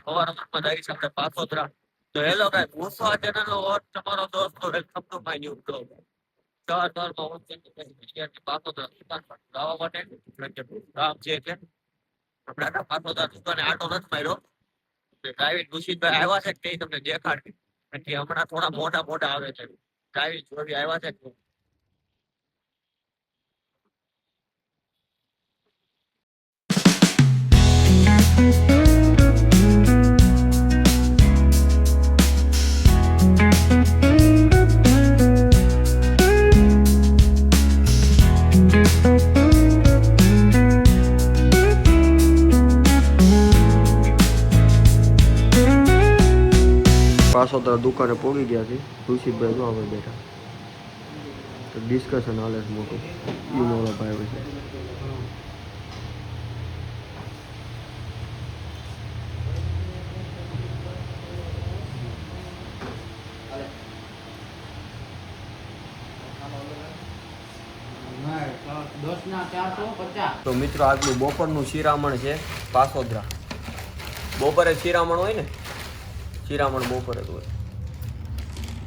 સવારમાં આવી છે પાછોતરા. તો હેલો ગાઈસ, હું છું આ ચેનલનો હોસ્ટ તમારો દોસ્ત welcome to my new blog. સવારમાં હું પાછોતરા દુકાન પર જવા માટે કામ છે એટલે આપણા પાછોતરા દુકાને આટો નથી માર્યો. ડ્રાઇવિંગ ઋષિતભાઈ આવ્યા છે કે નહીં તમને દેખાડી. એટલે હમણાં થોડા મોટા મોટા આવે છે. ડ્રાઇવિંગ જોડી આવ્યા છે. પાછોતરા દુકાને પોગી ગયા છે. ઋષિતભાઈ જો અમે બેઠા તો ડિસ્કશન હાલે છે મોટું ઈનોવાળા ભાઈ છે. તો મિત્રો આજનું બપોરનું શિરામણ છે પાછોતરા. બપોરે શિરામણ હોય ને, શિરામણ બપોરે જ હોય.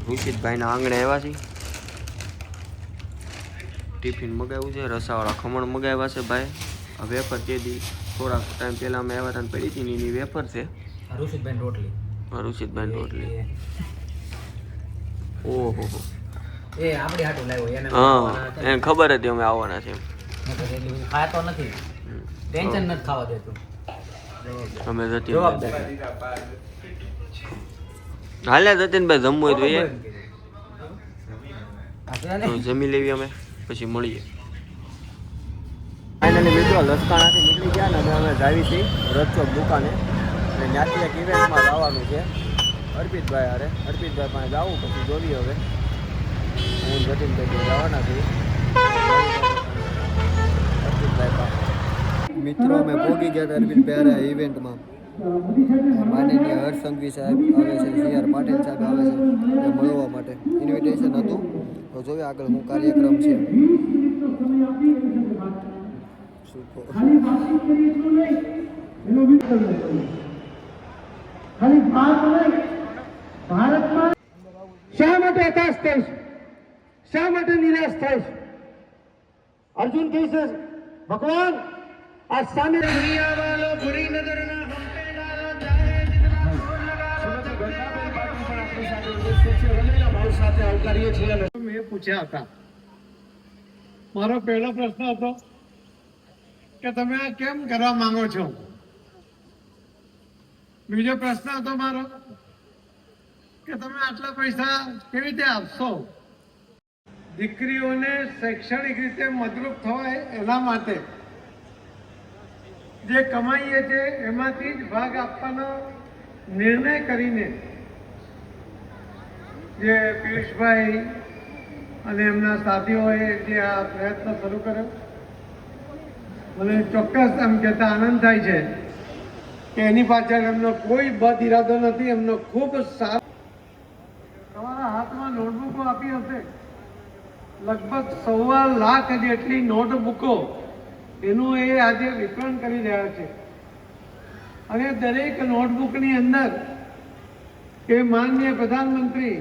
ઋષિતભાઈના આંગણે આવ્યા છે. ટિફિન મગાવ્યું છે, રસાવાળા ખમણ મગાવ્યા છે ભાઈ. આ વેફર તેદી થોડાક ટાઈમ પહેલાં અમે આવ્યા હતા પડી હતી એની વેફર છે. ઋષિતભાઈ રોટલી. ઋષિતભાઈ રોટલી. ઓહો હો, એ આપણી હાટું લાવ્યો એને. હા, એને ખબર હતી અમે આવવાના છે. ખાતો નથી, ટેન્શન નથી ખાવા દેતું. અમે જતી હાલે જતીનભાઈ જમવું હોય તો જમી લેવી અમે, પછી મળીએ. ફાઇનલી મિત્રો લસકાણાથી નીકળી ગયા ને અમે જાવી છીએ રથચોક દુકાને. અને ત્યાંથી એક ઇવેન્ટમાં જવાનું છે અર્પિતભાઈ હારે. અર્પિતભાઈ પાસે જવું, પછી જોઈએ હવે. હું જતીનભાઈ જવાના છીએ અર્પિતભાઈ પાસે. મિત્રો અમે પહોંચી ગયા હતા અરવિંદભાઈ હારે ઇવેન્ટમાં. માનનીય હર્ષ સંઘવી સાહેબ આવે છે, CR પાટીલ સાહેબ આવે છે એ મળવા માટે ઇન્વિટેશન હતું. તો જોઈએ આગળ શું કાર્યક્રમ છે. શા માટે હતાશ થઈશ, શા માટે નિરાશ થઈશ? અર્જુન કહીશ ભગવાન આ સામે દુનિયાવાળો બુરી નજરના મેં પૂછ્યા હતા. મારો પહેલો પ્રશ્ન હતો કે તમે આ કેમ કરવા માંગો છો. બીજો પ્રશ્ન હતો મારો કે તમે આટલા પૈસા કેવી રીતે આપશો. દીકરીઓને શૈક્ષણિક રીતે મદરૂપ થવાય એના માટે જે કમાઈએ છે એમાંથી જ ભાગ આપવાનો નિર્ણય કરીને જે પિયુષભાઈ અને એમના સાથીઓએ જે આ પ્રયત્ન શરૂ કર્યો, મને ચોક્કસ એમ કહેતા આનંદ થાય છે કે એની પાછળ એમનો કોઈ બદ ઇરાદો નથી. એમનો ખૂબ સારો. તમારા હાથમાં નોટબુકો આપી હશે, લગભગ 1.25 લાખ જેટલી નોટબુકો એનું એ આજે વિતરણ કરી રહ્યા છે. અને દરેક નોટબુકની અંદર એ માનનીય પ્રધાનમંત્રી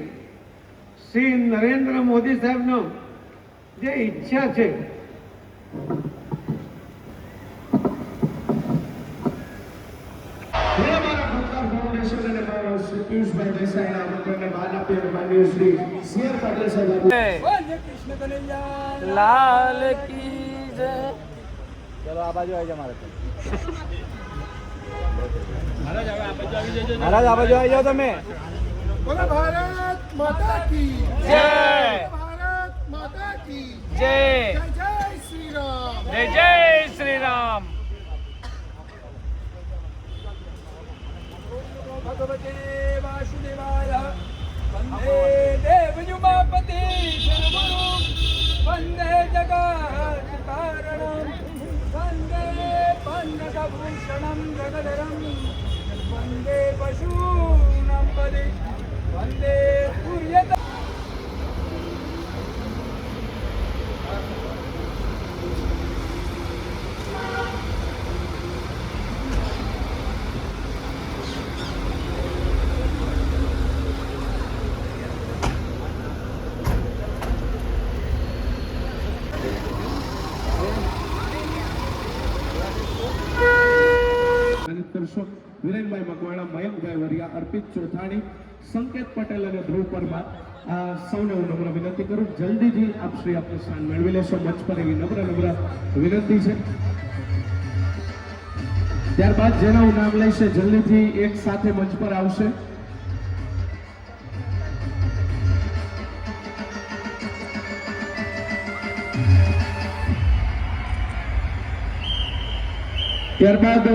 શ્રી નરેન્દ્ર મોદી સાહેબનો જે ઈચ્છા છે લાલ કી જય. ચલો આ બાજુ આવી જાઓ. મહારાજ આ બાજુ આવી જાઓ તમે. બોલો ભારત માતા કી જય. ભારત માતા કી જય. જય શ્રી રામ. જય શ્રી રામ. ભગવતે વાસુદેવાય વંદે દેવયુમાપતિ શરણગુરુ વંદે જગત કારણમ વંદે પન્નગભૂષણમ જગદરમ વંદે પશૂનાં પદે વંદે સૂર્યત. કરશો. વિરેનભાઈ મકવાણા, મયંકભાઈ વરિયા, અર્પિત ચોથાણી, સંકેત પટેલ અને ધ્રુવ પરમાર, આ સૌને હું નમ્ર વિનંતી કરું જલ્દીથી આપ શ્રી આપનું સ્થાન મેળવી લેશો મંચ પર એવી નમ્ર વિનંતી છે. ત્યારબાદ જેના હું નામ લઈશ જલ્દીથી એક સાથે મંચ પર આવશે. ત્યારબાદ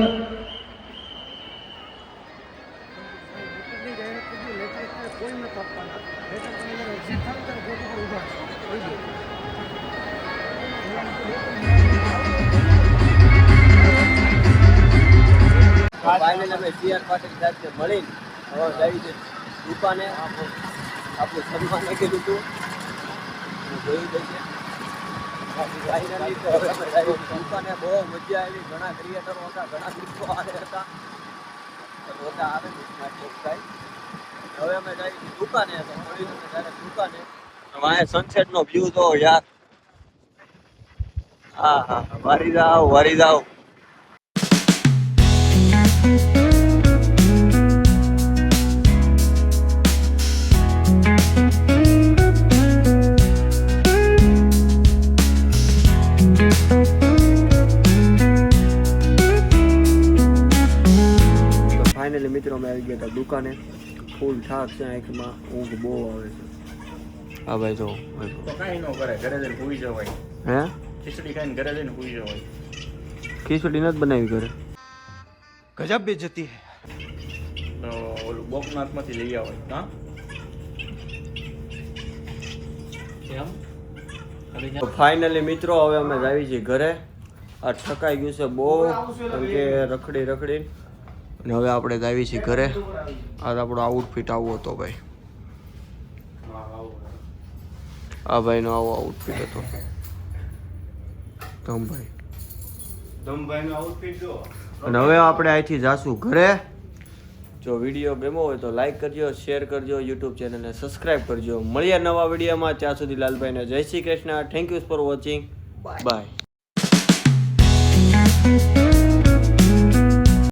ફાઇનલ અમે સીઆર પાટીલ સાહેબને મળીને હવે જઈ છે દુકાને આપણું સન્માન લખેલું હતું જોઈ જશે. ફાઇનલી તો હવે અમે જઈએ દુકાને. બહુ મજા આવી, ઘણા ક્રિએટરો હતા, ઘણા મિત્રો આવે હતા, બધા આવે ચોકસાઈ. હવે અમે જઈએ દુકાને તો મળીને ત્યારે દુકાને વાંહે સનસેટનો વ્યૂ તો યાર હા હા વારી જાવ. ફાઇનલી મિત્રો અમે આવી ગયા હતા દુકાને. ફૂલ થાક છે, આંખમાં ઊંઘ બહુ આવે છે. હા ભાઈ જો તો કાંઈ ન કરે, ઘરે જઈને ભૂઈ જવાય. હે ખીચડી ખાઈને ઘરે જઈને ભૂઈ જવાય. ખીચડી નથી બનાવી ઘરે. ગજબ બેજતી હે. તો ઓલું બોકનાથમાંથી લઈ આવાય. હા ફાઇનલી મિત્રો હવે અમે આવી છીએ ઘરે. આ થકાઈ ગયું છે બહુ, કેમ કે રખડી અને હવે આપણે આવી છીએ ઘરે. આ આપણો આઉટફિટ આવો હતો ભાઈ. આ ભાઈનો આવો આઉટફિટ હતો ધમભાઈનો આઉટફિટ જો. અને હવે આપણે અહીંથી જાશું ઘરે. જો વિડીયો ગમ્યો હોય તો લાઈક કરજો, શેર કરજો, યુટ્યુબ ચેનલને સબસ્ક્રાઈબ કરજો. મળીએ નવા વિડીયોમાં. ત્યાં સુધી લાલભાઈને જય Shri Krishna. Thank you for watching. By.